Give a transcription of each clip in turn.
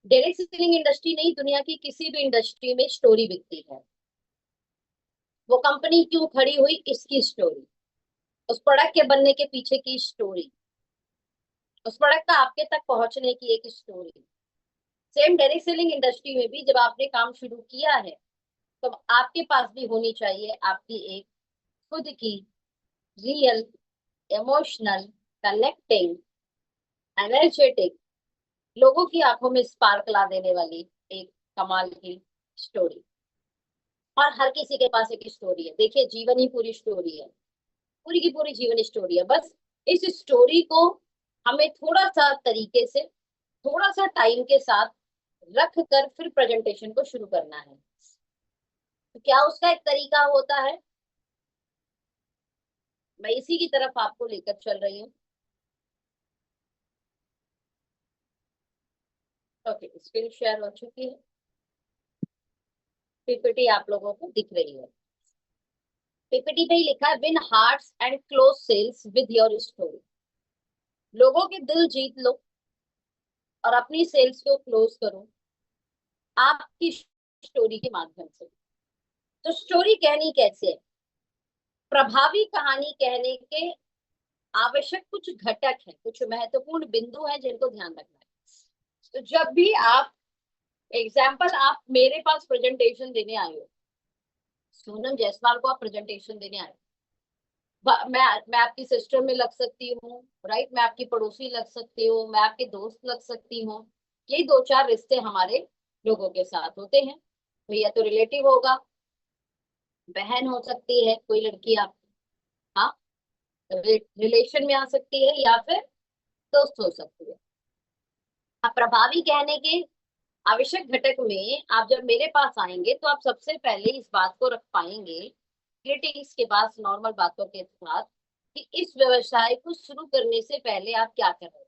Direct selling industry नहीं, दुनिया की किसी भी इंडस्ट्री में स्टोरी बिकती है। वो कंपनी क्यों खड़ी हुई, इसकी स्टोरी, उस प्रोडक्ट के बनने के पीछे की स्टोरी, उस प्रोडक्ट का आपके तक पहुंचने की एक story. Same direct selling industry में भी जब आपने काम शुरू किया है, तो आपके पास भी होनी चाहिए आपकी एक खुद की रियल, इमोशनल, कनेक्टिंग, एनर्जेटिक, लोगों की आंखों में स्पार्क ला देने वाली एक कमाल की स्टोरी। और हर किसी के पास एक स्टोरी है। देखिए, जीवन ही पूरी स्टोरी है, पूरी की पूरी जीवन स्टोरी है। बस इस स्टोरी को हमें थोड़ा सा तरीके से, थोड़ा सा टाइम के साथ रख कर फिर प्रेजेंटेशन को शुरू करना है। तो क्या उसका एक तरीका होता है? मैं इसी की तरफ आपको लेकर चल रही हूँ। ओके, स्क्रीन शेयर हो चुकी है, पीपीटी आप लोगों को दिख रही है। पीपीटी पे ही लिखा है, win hearts and close sales with your story. लोगों के दिल जीत लो और अपनी सेल्स को क्लोज करो आपकी स्टोरी के माध्यम से। तो स्टोरी कहनी कैसे है? प्रभावी कहानी कहने के आवश्यक कुछ घटक हैं, कुछ महत्वपूर्ण बिंदु हैं जिनको ध्यान रखना है। तो जब भी आप, एग्जाम्पल, आप मेरे पास प्रेजेंटेशन देने आए हो, सोनम जायसवाल को आप प्रेजेंटेशन देने आए हो, मैं आपकी सिस्टर में लग सकती हूँ, राइट, मैं आपकी पड़ोसी लग सकती हूँ, मैं आपके दोस्त लग सकती हूँ। यही दो चार रिश्ते हमारे लोगों के साथ होते हैं। भैया तो रिलेटिव होगा, बहन हो सकती है कोई लड़की आप, हाँ, रिलेशन में आ सकती है, या फिर दोस्त हो सकती है। अब प्रभावी कहने के आवश्यक घटक में आप जब मेरे पास आएंगे तो आप सबसे पहले इस बात को रख पाएंगे, ग्रीटिंग्स के बाद नॉर्मल बातों के साथ, कि इस व्यवसाय को शुरू करने से पहले आप क्या कर रहे हो,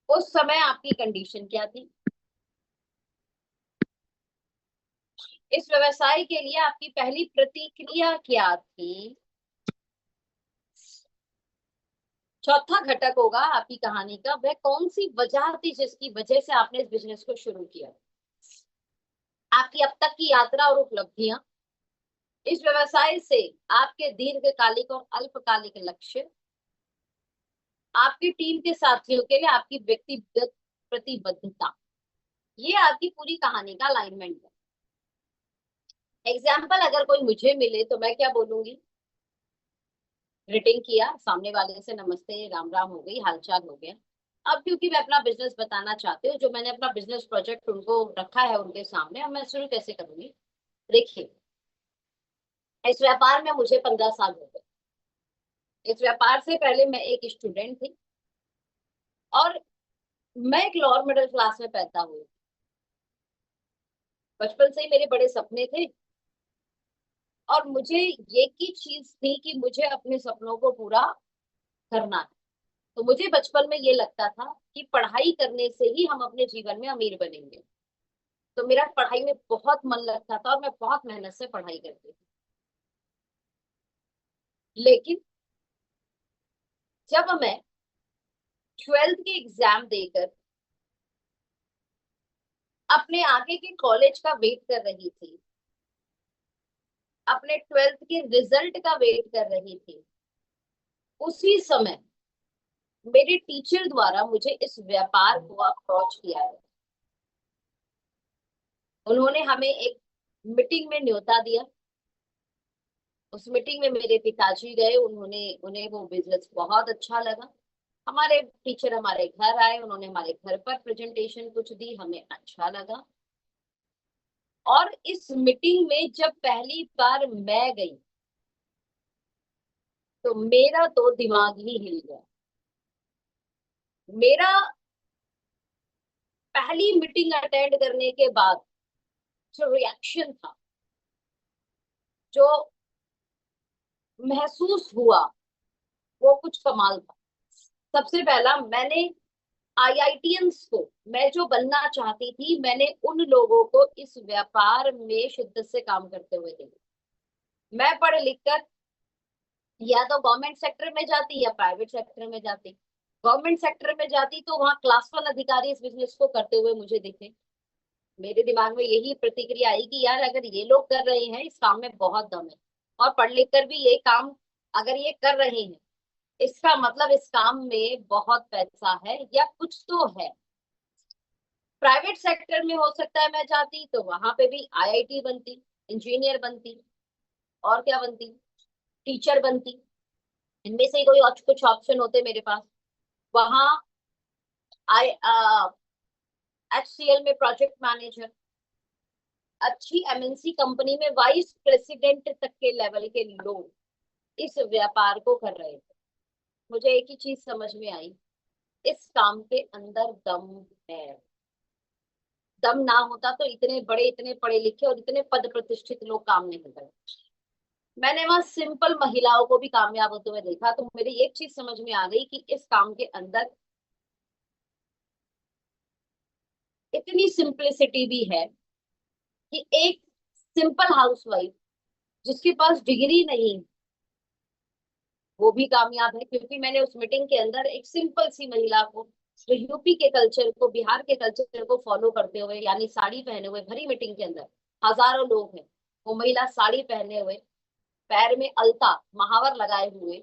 उस समय आपकी कंडीशन क्या थी, इस व्यवसाय के लिए आपकी पहली प्रतिक्रिया क्या थी। चौथा घटक होगा आपकी कहानी का, वह कौन सी वजह थी जिसकी वजह से आपने इस बिजनेस को शुरू किया। आपकी अब तक की यात्रा और उपलब्धियां, इस व्यवसाय से आपके दीर्घकालिक और अल्पकालिक लक्ष्य, आपकी टीम के साथियों के लिए आपकी व्यक्तिगत प्रतिबद्धता, ये आपकी पूरी कहानी का अलाइनमेंट है। एग्जाम्पल, अगर कोई मुझे मिले तो मैं क्या बोलूंगी? ग्रीटिंग किया, सामने वाले से नमस्ते राम राम हो गई, हालचाल हो गया। अब क्योंकि मैं अपना बिजनेस बताना चाहती हूँ, जो मैंने अपना बिजनेस प्रोजेक्ट उनको रखा है उनके सामने, अब मैं शुरू कैसे करूंगी? देखिए, इस व्यापार में मुझे 15 साल हो गए। इस व्यापार से पहले मैं एक स्टूडेंट थी, और मैं एक लोअर मिडिल क्लास में पैदा हुई। बचपन से ही मेरे बड़े सपने थे, और मुझे ये की चीज थी कि मुझे अपने सपनों को पूरा करना है। तो मुझे बचपन में ये लगता था कि पढ़ाई करने से ही हम अपने जीवन में अमीर बनेंगे। तो मेरा पढ़ाई में बहुत मन लगता था और मैं बहुत मेहनत से पढ़ाई करती थी। लेकिन जब मैं 12th के एग्जाम देकर अपने आगे के कॉलेज का वेट कर रही थी, अपने 12th के रिजल्ट का वेट कर रही थी, उसी समय मेरे टीचर द्वारा मुझे इस व्यापार को अप्रोच किया है। उन्होंने हमें एक मीटिंग में न्योता दिया। उस मीटिंग में मेरे पिताजी गए, उन्होंने उन्हें वो बिजनेस बहुत अच्छा लगा। हमारे टीचर हमारे घर आए, उन्होंने हमारे घर पर प्रेजेंटेशन कुछ दी, हमें अच्छा लगा। और इस मीटिंग में जब पहली बार मैं गई, तो मेरा तो दिमाग ही हिल गया। मेरा पहली मीटिंग अटेंड करने के बाद जो रिएक्शन था, जो महसूस हुआ, वो कुछ कमाल था। सबसे पहला, मैंने आईआईटियंस को, मैं जो बनना चाहती थी, मैंने उन लोगों को इस व्यापार में शिद्दत से काम करते हुए देखा। मैं पढ़ लिख कर या तो गवर्नमेंट सेक्टर में जाती या प्राइवेट सेक्टर में जाती, गवर्नमेंट सेक्टर में जाती तो वहां क्लास वन अधिकारी इस बिजनेस को करते हुए मुझे दिखे। मेरे दिमाग में यही प्रतिक्रिया आई कि यार अगर ये लोग कर रहे हैं इस काम में बहुत दम है, और पढ़ लिख कर भी ये काम अगर ये कर रहे हैं इसका मतलब इस काम में बहुत पैसा है या कुछ तो है। प्राइवेट सेक्टर में हो सकता है मैं चाहती तो वहां पे भी आईआईटी बनती, इंजीनियर बनती, और क्या बनती, टीचर बनती। इनमें से ही कोई और कुछ ऑप्शन होते मेरे पास। वहां आई एचसीएल में प्रोजेक्ट मैनेजर, अच्छी एमएनसी कंपनी में वाइस प्रेसिडेंट तक के लेवल के लोग इस व्यापार को कर रहे थे। मुझे एक ही चीज समझ में आई, इस काम के अंदर दम है। दम ना होता तो इतने बड़े, इतने पढ़े लिखे और इतने पद प्रतिष्ठित लोग काम नहीं करते। मैंने वहां सिंपल महिलाओं को भी कामयाब होते हुए देखा, तो मेरी एक चीज समझ में आ गई कि इस काम के अंदर इतनी सिंप्लिसिटी भी है कि एक सिंपल हाउसवाइफ जिसके पास डिग्री नहीं वो भी कामयाब है। क्योंकि मैंने उस मीटिंग के अंदर एक सिंपल सी महिला को, जो यूपी के कल्चर को, बिहार के कल्चर को फॉलो करते हुए, यानी साड़ी पहने हुए, भरी मीटिंग के अंदर हजारों लोग हैं, वो महिला साड़ी पहने हुए, पैर में अलता महावर लगाए हुए,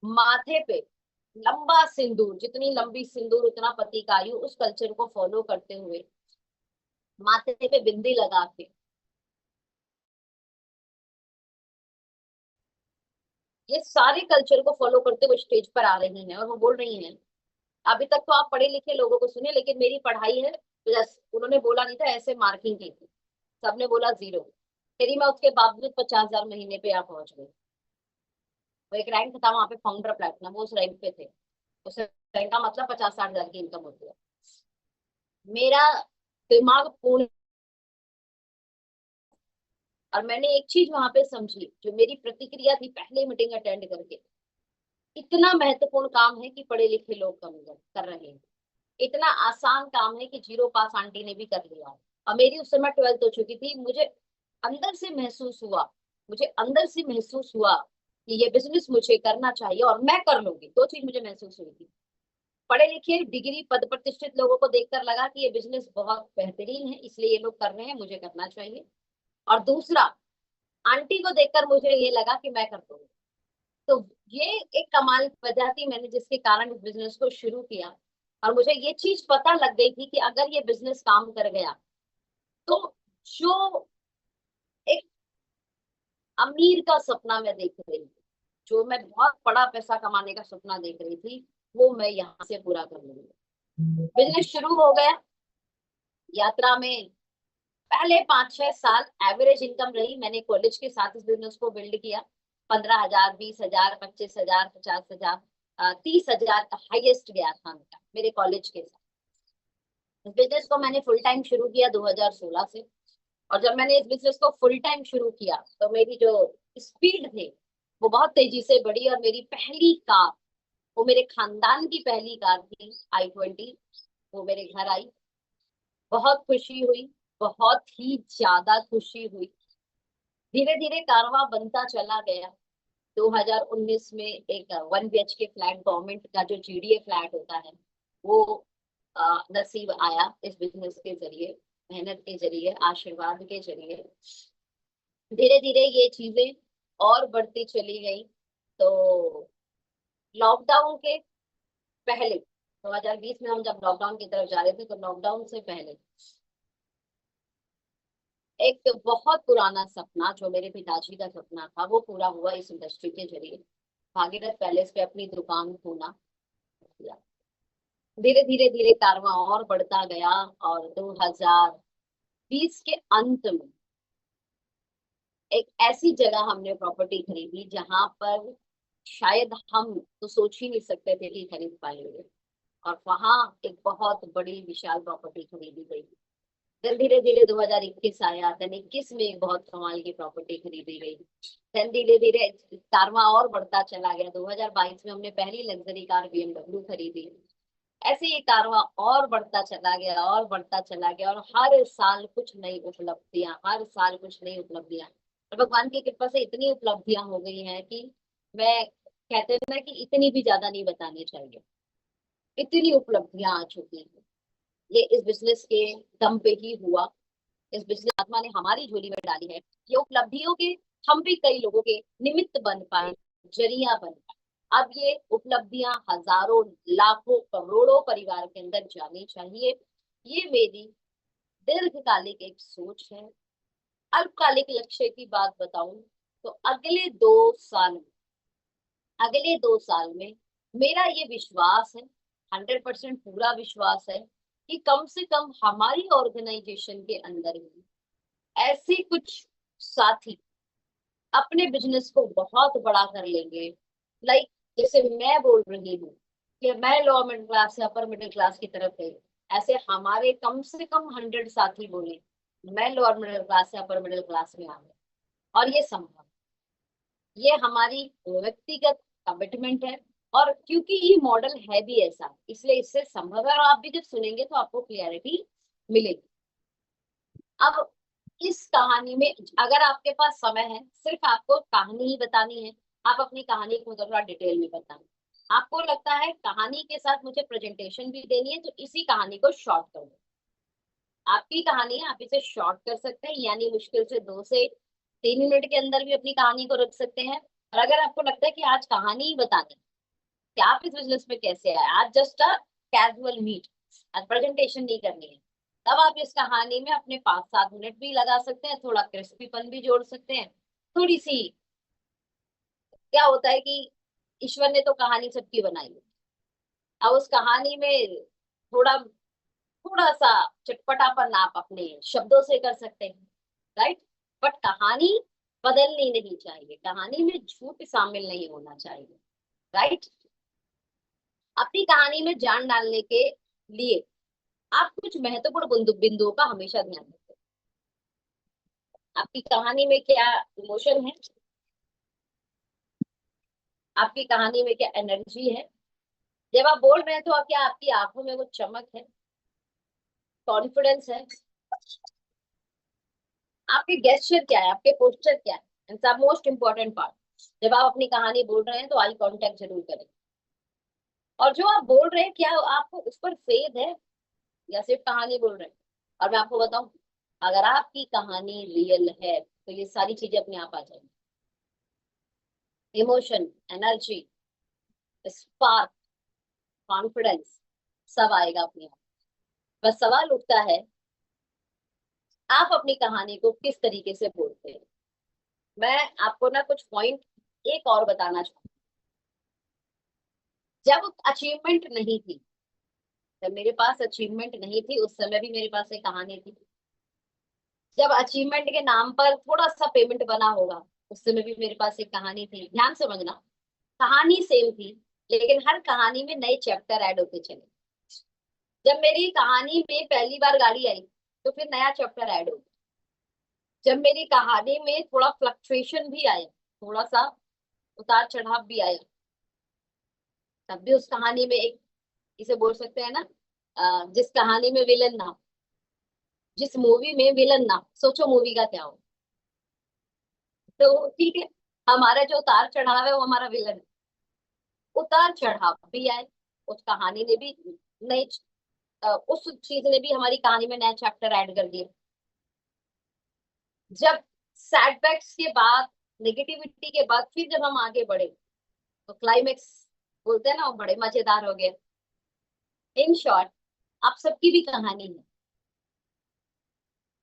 माथे पे लंबा सिंदूर, जितनी लंबी सिंदूर उतना पति का आयु, उस कल्चर को फॉलो करते हुए माथे पे बिंदी लगा के, ये सारे कल्चर को फॉलो करते हुए स्टेज पर आ रही हैं और वो बोल रही हैं। अभी तक तो आप पढ़े लिखे लोगों को सुने, लेकिन मेरी पढ़ाई है प्लस। उन्होंने बोला नहीं था ऐसे मार्किंग की थी, सबने बोला जीरो। फिर मैं उसके बावजूद 50,000 महीने पे आप पहुंच गई। वो एक रैंक था वहां पे, फाउंडर प्लेटिनम, वो उस रैंक पे थे। उस रैंक का मतलब 50-60 हजार की इनकम होती है। मेरा दिमाग पूर्ण। और मैंने एक चीज वहां पे समझी, जो मेरी प्रतिक्रिया थी पहले मीटिंग अटेंड करके, इतना महत्वपूर्ण काम है कि पढ़े लिखे लोग कम कर रहे हैं, इतना आसान काम है कि जीरो पास आंटी ने भी कर लिया। और मेरी उस समय 12th हो चुकी थी। मुझे अंदर से महसूस हुआ, मुझे अंदर से महसूस हुआ कि ये बिजनेस मुझे करना चाहिए और मैं कर लूंगी। दो चीज मुझे महसूस हुई थी, पढ़े लिखे डिग्री पद प्रतिष्ठित लोगों को देखकर लगा कि ये बिजनेस बहुत बेहतरीन है, इसलिए ये लोग कर रहे हैं, मुझे करना चाहिए। और दूसरा, आंटी को देखकर मुझे ये लगा कि मैं कर दूंगी। तो ये एक कमाल की वजह थी मैंने जिसके कारण इस बिजनेस को शुरू किया। और मुझे ये चीज पता लग गई थी कि अगर ये बिजनेस काम कर गया तो जो एक अमीर का सपना मैं देख रही थी, जो मैं बहुत बड़ा पैसा कमाने का सपना देख रही थी, वो मैं यहाँ से पूरा कर लूंगी। बिजनेस शुरू हो गया। यात्रा में पहले 5-6 साल एवरेज इनकम रही। मैंने कॉलेज के साथ इस बिजनेस को बिल्ड किया। 15,000, 20,000, 25,000, 50,000, 30,000 हाईएस्ट गया था मेरे कॉलेज के साथ। इस बिजनेस को मैंने फुल टाइम शुरू किया 2016 से। और जब मैंने इस बिजनेस को फुल टाइम शुरू किया तो मेरी जो स्पीड थी वो बहुत तेजी से बढ़ी। और मेरी पहली कार, वो मेरे खानदान की पहली कार थी, i20, वो मेरे घर आई। बहुत खुशी हुई, बहुत ही ज्यादा खुशी हुई। धीरे धीरे कारवां बनता चला गया। 2019 में एक 1 BHK फ्लैट, गवर्नमेंट का जो जीडीए फ्लैट होता है, वो नसीब आया इस बिजनेस के जरिए, मेहनत के जरिए, आशीर्वाद के जरिए। धीरे धीरे ये चीजें और बढ़ती चली गई। तो लॉकडाउन के पहले, 2020 में हम जब लॉकडाउन की तरफ जा रहे थे, तो लॉकडाउन से पहले एक बहुत पुराना सपना, जो मेरे पिताजी का सपना था, वो पूरा हुआ इस इंडस्ट्री के जरिए। भागीरथ पैलेस पे अपनी दुकान खोला। धीरे धीरे धीरे कारवां और बढ़ता गया। और 2020 के अंत में एक ऐसी जगह हमने प्रॉपर्टी खरीदी जहां पर शायद हम तो सोच ही नहीं सकते थे कि खरीद पाएंगे। और वहां एक बहुत बड़ी विशाल प्रॉपर्टी खरीदी गई। फिर धीरे धीरे 2021 आया। then 21 में एक बहुत कमाल की प्रॉपर्टी खरीदी गई। then धीरे धीरे कारवां और बढ़ता चला गया। 2022 में हमने पहली लग्जरी कार BMW खरीदी। ऐसे ये कारवां और बढ़ता चला गया, और बढ़ता चला गया। और हर साल कुछ नई उपलब्धियां, हर साल कुछ नई उपलब्धियां। और भगवान की कृपा से इतनी उपलब्धियां हो गई हैं कि मैं कहते हैं ना कि इतनी भी ज्यादा नहीं बतानी चाहिए। इतनी उपलब्धियां आ चुकी हैं, ये इस बिजनेस के दम पे ही हुआ। इस बिजनेस आत्मा ने हमारी झोली में डाली है, ये उपलब्धियों के हम भी कई लोगों के निमित्त बन पाए, जरिया बन पाए। अब ये उपलब्धियां हजारों, लाखों, करोड़ों परिवार के अंदर जानी चाहिए। ये मेरी दीर्घकालिक एक सोच है। अल्पकालिक लक्ष्य की बात बताऊं तो अगले 2 साल में मेरा ये विश्वास है, 100% पूरा विश्वास है, कि कम से कम हमारी ऑर्गेनाइजेशन के अंदर ही ऐसे कुछ साथी अपने बिजनेस को बहुत बड़ा कर लेंगे। लाइक जैसे मैं बोल रही हूँ कि मैं लोअर मिडिल क्लास से अपर मिडिल क्लास की तरफ गई, ऐसे हमारे कम से कम 100 साथी बोले मैं लोअर मिडिल क्लास से अपर मिडिल क्लास में आ गया। और ये संभव, ये हमारी व्यक्तिगत कमिटमेंट है। और क्योंकि ये मॉडल है भी ऐसा, इसलिए इससे संभव है, और आप भी जब सुनेंगे तो आपको क्लियरिटी मिलेगी। अब इस कहानी में अगर आपके पास समय है, सिर्फ आपको कहानी ही बतानी है, आप अपनी कहानी को थोड़ा डिटेल में बताना। आपको लगता है कहानी के साथ मुझे प्रेजेंटेशन भी देनी है, तो इसी कहानी को शॉर्ट कर दो। आपकी कहानी है, आप इसे शॉर्ट कर सकते हैं, यानी मुश्किल से 2 से 3 मिनट के अंदर भी अपनी कहानी को रख सकते हैं। और अगर आपको लगता है कि आज कहानी ही बतानी है कि आप इस बिजनेस में कैसे आए, आज जस्ट अ कैजुअल मीट, आज प्रेजेंटेशन नहीं करनी है, तब आप इस कहानी में अपने 5-7 मिनट भी लगा सकते हैं, थोड़ा क्रिस्पीपन भी जोड़ सकते हैं, थोड़ी सी। क्या होता है कि ईश्वर ने तो कहानी सबकी बनाई है, अब उस कहानी में थोड़ा थोड़ा सा चटपटापन आप अपने शब्दों से कर सकते हैं, राइट। बट कहानी बदलनी नहीं चाहिए, कहानी में झूठ शामिल नहीं होना चाहिए, राइट। अपनी कहानी में जान डालने के लिए आप कुछ महत्वपूर्ण बिंदुओं का हमेशा ध्यान रखें। आपकी कहानी में क्या इमोशन है, आपकी कहानी में क्या एनर्जी है, जब आप बोल रहे हैं तो क्या आपकी आंखों में वो चमक है, कॉन्फिडेंस है, आपके गेस्चर क्या है, आपके पोस्चर क्या है, एंड सब मोस्ट इंपॉर्टेंट पार्ट, जब आप अपनी कहानी बोल रहे हैं तो आई कांटेक्ट जरूर करें। और जो आप बोल रहे हैं क्या आपको उस पर फेद है, या सिर्फ कहानी बोल रहे हैं। और मैं आपको बताऊं, अगर आपकी कहानी रियल है तो ये सारी चीजें अपने आप आ जाएंगी। इमोशन, एनर्जी, स्पार्क, कॉन्फिडेंस, सब आएगा अपने आप। बस सवाल उठता है आप अपनी कहानी को किस तरीके से बोलते हैं। मैं आपको ना कुछ पॉइंट एक और बताना चाहूँ। जब अचीवमेंट नहीं थी, जब मेरे पास अचीवमेंट नहीं थी, उस समय भी मेरे पास एक कहानी थी। जब अचीवमेंट के नाम पर थोड़ा सा पेमेंट बना होगा, उस समय भी मेरे पास एक कहानी थी। ध्यान समझना, कहानी सेम थी, लेकिन हर कहानी में नए चैप्टर ऐड होते चले। जब मेरी कहानी में पहली बार गाड़ी आई, तो फिर नया चैप्टर ऐड हो गया। जब मेरी कहानी में थोड़ा फ्लक्चुएशन भी आया, थोड़ा सा उतार चढ़ाव भी आया, तब भी उस कहानी में एक, इसे बोल सकते हैं ना, जिस कहानी में विलन ना हो, जिस मूवी में विलन ना हो, सोचो मूवी का क्या हो। तो ठीक है, हमारा जो उतार चढ़ाव है वो हमारा विलन है। उतार चढ़ाव भी आए, उस कहानी ने भी नई, उस चीज ने भी हमारी कहानी में नया चैप्टर ऐड कर दिया। जब सेटबैक्स के बाद, नेगेटिविटी के बाद फिर जब हम आगे बढ़े, तो क्लाइमेक्स बोलते हैं ना, वो बड़े मजेदार हो गए। इन शॉर्ट, आप सबकी भी कहानी है,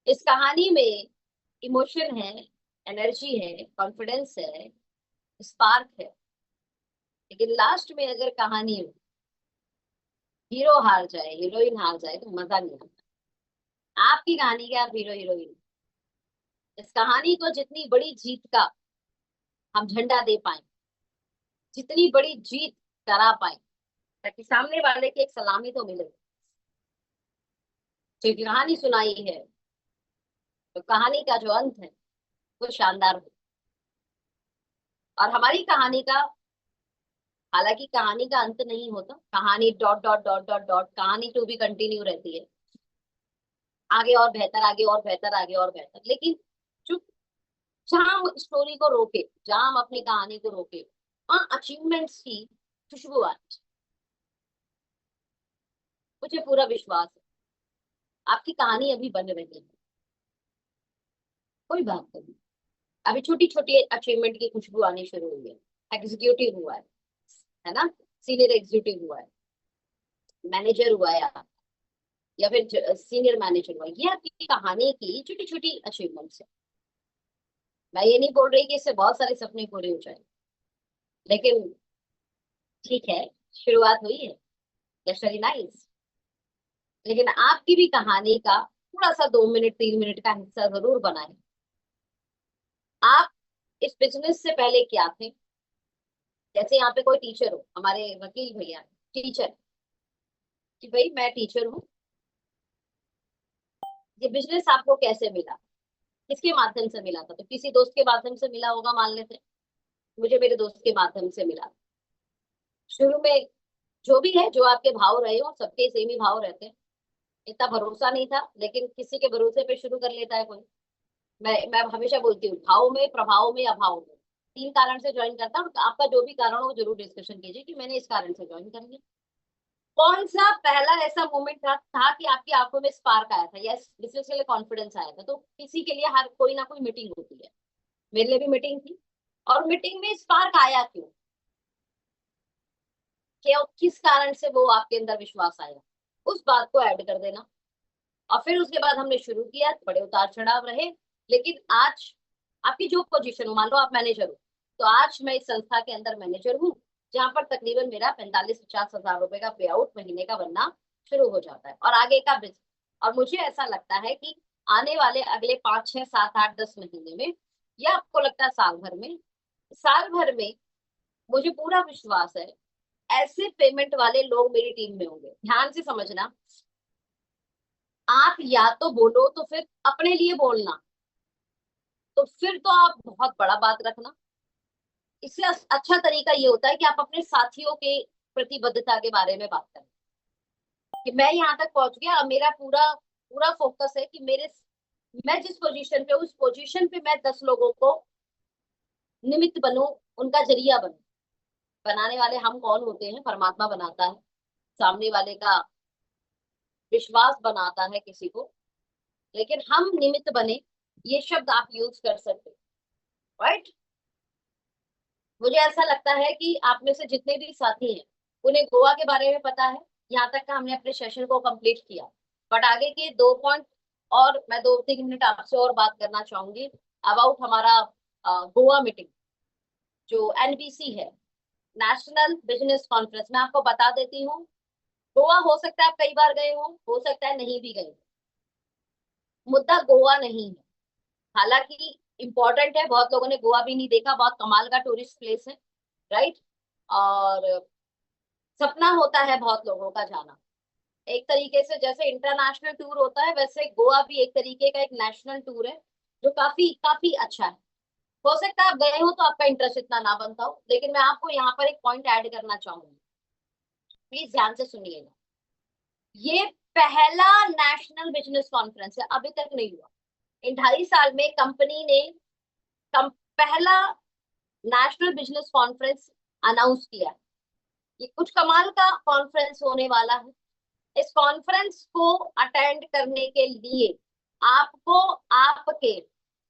इस कहानी में इमोशन है, एनर्जी है, कॉन्फिडेंस है, स्पार्क है, लेकिन लास्ट में अगर कहानी में हीरो हार जाए, हीरोइन हार जाए, तो मजा नहीं आता। आपकी कहानी के आप हीरो हीरोइन, इस कहानी को जितनी बड़ी जीत का हम झंडा दे पाए, जितनी बड़ी जीत करा पाए, ताकि सामने वाले की एक सलामी तो मिले। जो कहानी सुनाई है, तो कहानी का जो अंत है वो शानदार हो। और हमारी कहानी का, हालांकि कहानी का अंत नहीं होता, कहानी dot dot dot dot dot, कहानी टू भी कंटिन्यू रहती है, आगे और बेहतर, आगे और बेहतर, आगे और बेहतर। लेकिन जो, जहां हम स्टोरी को रोके, जहां हम अपनी कहानी को रोके, हाँ, अचीवमेंट्स की खुशबू आनी, मुझे पूरा विश्वास है। आपकी कहानी अभी बन रही है, कोई बात नहीं। अभी छोटी छोटी अचीवमेंट की खुशबू आनी शुरू हुई है। एग्जीक्यूटिव हुआ है ना, सीनियर एग्जीक्यूटिव हुआ है, मैनेजर हुआ है, या फिर सीनियर मैनेजर हुआ, ये आपकी कहानी की छोटी छोटी अचीवमेंट्स है। मैं ये नहीं बोल रही कि इससे बहुत सारे सपने पूरे हो जाए, लेकिन ठीक है, शुरुआत हुई है, दैट्स वेरी नाइस। लेकिन आपकी भी कहानी का थोड़ा सा 2 मिनट 3 मिनट का हिस्सा जरूर बनाए। आप इस बिजनेस से पहले क्या थे? जैसे यहाँ पे कोई टीचर हो, हमारे वकील भैया टीचर, कि भाई मैं टीचर हूँ, ये बिजनेस आपको कैसे मिला, किसके माध्यम से मिला था? तो किसी दोस्त के माध्यम से मिला होगा मान लेते हैं। मुझे मेरे दोस्त के माध्यम से मिला। शुरू में जो भी है, जो आपके भाव रहे हो, सबके सेम ही भाव रहते हैं। इतना भरोसा नहीं था, लेकिन किसी के भरोसे पे शुरू कर लेता है कोई। मैं हमेशा बोलती हूँ, भाव में, प्रभाव में, अभाव में, 3 कारण से ज्वाइन करता हूँ। आपका जो भी कारण हो वो जरूर डिस्कशन कीजिए कि मैंने इस कारण से ज्वाइन कर लिया। कौन सा पहला ऐसा मोमेंट था कि आपकी आंखों में स्पार्क आया था, यस बिजनेस के लिए कॉन्फिडेंस आया था? तो किसी के लिए हर कोई ना कोई मीटिंग होती है, मेरे लिए भी मीटिंग थी। और मीटिंग में स्पार्क आया क्यों? क्या, किस कारण से वो आपके अंदर विश्वास आया, उस बात को ऐड कर देना। और फिर उसके बाद हमने शुरू किया, बड़े उतार चढ़ाव रहे, लेकिन आज आपकी जो पोजीशन हो, मान लो आप मैनेजर हो, तो आज मैं इस संस्था के अंदर मैनेजर हूँ, जहां पर तकरीबन मेरा 45-50 हजार रुपए का पे आउट महीने का बनना शुरू हो जाता है, और आगे का बिजनेस। और मुझे ऐसा लगता है कि आने वाले अगले 5 6 7 8 10 महीने में, या आपको लगता है साल भर में, साल भर में मुझे पूरा विश्वास है ऐसे पेमेंट वाले लोग मेरी टीम में होंगे। ध्यान से समझना, आप या तो बोलो तो फिर अपने लिए बोलना, तो फिर तो आप बहुत बड़ा बात रखना। इससे अच्छा तरीका ये होता है कि आप अपने साथियों के प्रतिबद्धता के बारे में बात करें, कि मैं यहाँ तक पहुंच गया, अब मेरा पूरा पूरा फोकस है कि मैं जिस पोजीशन पे, उस पोजीशन पे मैं 10 लोगों को निमित्त बनूं, उनका जरिया बनूं। बनाने वाले हम कौन होते हैं? परमात्मा बनाता है, सामने वाले का विश्वास बनाता है किसी को, लेकिन हम निमित्त बने, ये शब्द आप यूज कर सकते हो, राइट? मुझे ऐसा लगता है कि आप में से जितने भी साथी हैं, उन्हें गोवा के बारे में पता है। यहाँ तक का हमने अपने सेशन को कंप्लीट किया, बट आगे के 2 पॉइंट, और मैं 2 3 मिनट आपसे और बात करना चाहूंगी अबाउट हमारा गोवा मीटिंग, जो एनबीसी है, नेशनल बिजनेस कॉन्फ्रेंस। मैं आपको बता देती हूँ, गोवा हो सकता है आप कई बार गए हो सकता है नहीं भी गए। मुद्दा गोवा नहीं है, हालांकि इम्पोर्टेंट है, बहुत लोगों ने गोवा भी नहीं देखा, बहुत कमाल का टूरिस्ट प्लेस है, राइट? और सपना होता है बहुत लोगों का जाना। एक तरीके से जैसे इंटरनेशनल टूर होता है, वैसे गोवा भी एक तरीके का एक नेशनल टूर है, जो काफी काफी अच्छा है। हो सकता है आप गए हो तो आपका इंटरेस्ट इतना ना बनता हो, लेकिन मैं आपको यहाँ पर एक पॉइंट ऐड करना चाहूंगी, प्लीज ध्यान से सुनिएगा। ये पहला नेशनल बिजनेस कॉन्फ्रेंस है, अभी तक नहीं हुआ। इन 2.5 साल में कंपनी ने पहला नेशनल बिजनेस कॉन्फ्रेंस अनाउंस किया है। ये कुछ कमाल का कॉन्फ्रेंस होने वाला है। इस कॉन्फ्रेंस को अटेंड करने के लिए आपको आपके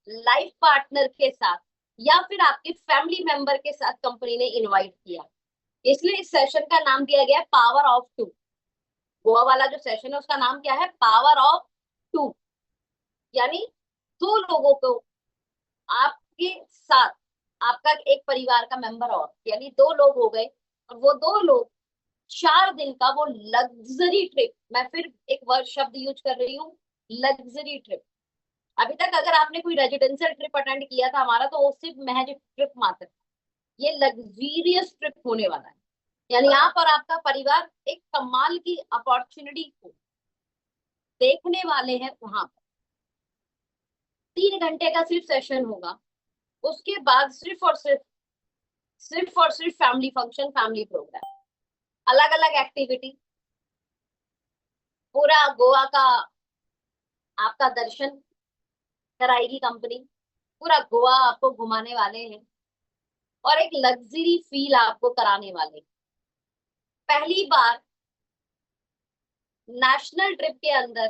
लाइफ पार्टनर के साथ, या फिर आपके फैमिली मेंबर के साथ कंपनी ने इनवाइट किया। इसलिए इस सेशन का नाम दिया गया है पावर ऑफ टू। गोवा वाला जो सेशन है उसका नाम क्या है? Power of two. यानी 2 लोगों को आपके साथ, आपका एक परिवार का मेंबर और, यानी 2 लोग हो गए, और वो 2 लोग 4 दिन का वो लग्जरी ट्रिप, मैं फिर एक वर्ड शब्द यूज कर रही हूँ, लग्जरी ट्रिप। अभी तक अगर आपने कोई रेजिडेंशियल ट्रिप अटेंड किया था हमारा, तो वो सिर्फ महज ट्रिप मात्र, ये लग्जरियस ट्रिप होने वाला है। यानी आप और आपका परिवार एक कमाल की अपॉर्चुनिटी को देखने वाले हैं वहां पर। 3 घंटे का सिर्फ सेशन होगा, उसके बाद सिर्फ और सिर्फ फैमिली फंक्शन, फैमिली प्रोग्राम, अलग अलग एक्टिविटी, पूरा गोवा का आपका दर्शन कराएगी कंपनी, पूरा गोवा आपको घुमाने वाले हैं। और एक लग्जरी फील आपको कराने वाले। पहली बार नेशनल ट्रिप के अंदर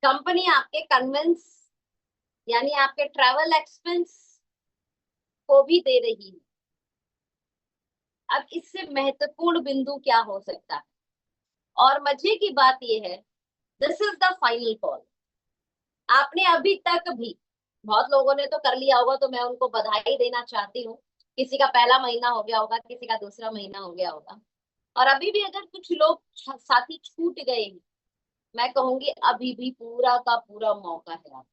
कंपनी आपके कन्वेंस यानी आपके ट्रैवल एक्सपेंस को भी दे रही है। अब इससे महत्वपूर्ण बिंदु क्या हो सकता है? और मजे की बात यह है, this is the final call. आपने अभी तक भी, बहुत लोगों ने तो कर लिया होगा, तो मैं उनको बधाई देना चाहती हूँ। किसी का पहला महीना हो गया होगा, किसी का दूसरा महीना हो गया होगा, और अभी भी अगर कुछ लोग साथी छूट गए हैं, मैं कहूंगी अभी भी पूरा का पूरा मौका है आपको।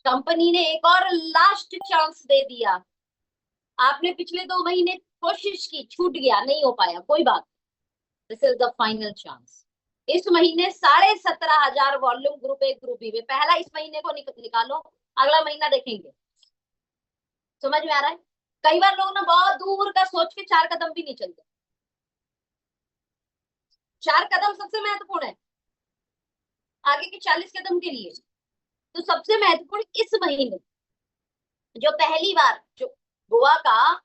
कंपनी ने एक और लास्ट चांस दे दिया। आपने पिछले 2 महीने कोशिश की, छूट गया, नहीं हो पाया, कोई बात, this is the final chance. इस महीने 17,500 volume group A group B में, पहला इस महीने को निकालो, अगला महीना देखेंगे। समझ में आ रहा है? कई बार लोग ना बहुत दूर का सोच के 4 कदम भी नहीं चलते। 4 कदम सबसे महत्वपूर्ण है आगे के 40 कदम के लिए। तो सबसे महत्वपूर्ण इस महीने, जो पहली बार जो गोवा का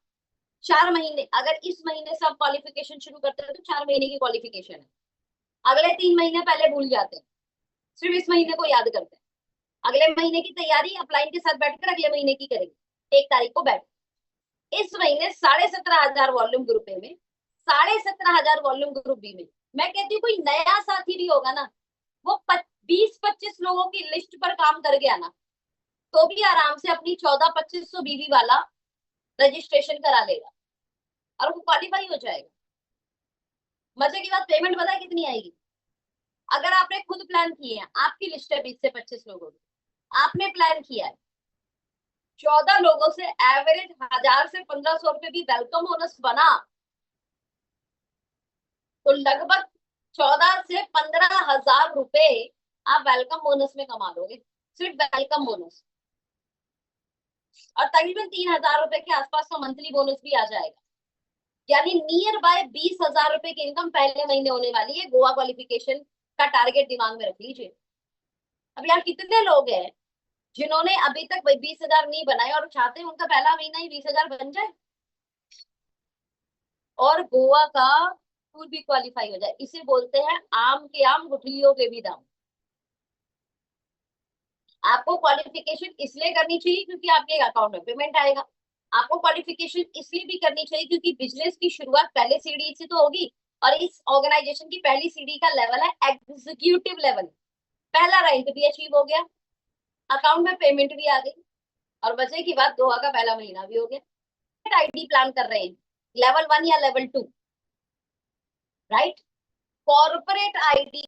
4 महीने, अगर इस महीने से आप क्वालिफिकेशन शुरू करते हैं तो 4 महीने की क्वालिफिकेशन है। अगले 3 महीने पहले भूल जाते हैं, सिर्फ इस महीने को याद करते हैं। अगले महीने की तैयारी अपलाइन के साथ बैठकर अगले महीने की करेंगे, 1 तारीख को बैठ। इस महीने 17,500 वॉल्यूम ग्रुप ए में, 17,500 वॉल्यूम ग्रुप बी में। मैं कहती हूँ कोई नया साथी भी होगा ना, वो 20-25 लोगों की लिस्ट पर काम कर गया ना, तो भी आराम से अपनी 14-2500 बीवी वाला रजिस्ट्रेशन करा लेगा और वो क्वालिफाई हो जाएगा। मजे की बात, पेमेंट पता है कितनी आएगी? अगर आपने खुद प्लान किए हैं, आपकी लिस्ट है 20 से 25 लोगों की, आपने प्लान किया है 14 लोगों से, एवरेज 1,000 से 1,500 रुपए भी वेलकम बोनस बना, तो लगभग 14 से 15 हजार रुपए आप वेलकम बोनस में कमा लोगे, सिर्फ वेलकम बोनस। और तकरीबन 3,000 रुपए के आसपास तो मंथली बोनस भी आ जाएगा, यानी नियर बाय 20,000 रुपए की इनकम पहले महीने होने वाली है। गोवा क्वालिफिकेशन का टारगेट दिमाग में रख लीजिए। अब यार कितने लोग हैं जिन्होंने अभी तक 20,000 नहीं बनाए और चाहते हैं उनका पहला महीना ही 20,000 बन जाए और गोवा का टूर भी क्वालिफाई हो जाए। इसे बोलते हैं आम के आम गुठलियों के भी दाम। आपको क्वालिफिकेशन इसलिए करनी चाहिए क्योंकि आपके अकाउंट में पेमेंट आएगा। आपको क्वालिफिकेशन इसलिए भी करनी चाहिए क्योंकि बिजनेस की शुरुआत पहले सीढ़ी से तो होगी, और इस ऑर्गेनाइजेशन की पहली सीढ़ी का लेवल है एग्जीक्यूटिव लेवल। पहला रैंक भी अचीव हो गया, अकाउंट में पेमेंट भी आ गई, और मजे की बात, गोवा का पहला महीना भी हो गया। आईडी प्लान कर रहे हैं लेवल 1 या लेवल 2, राइट? Corporate ID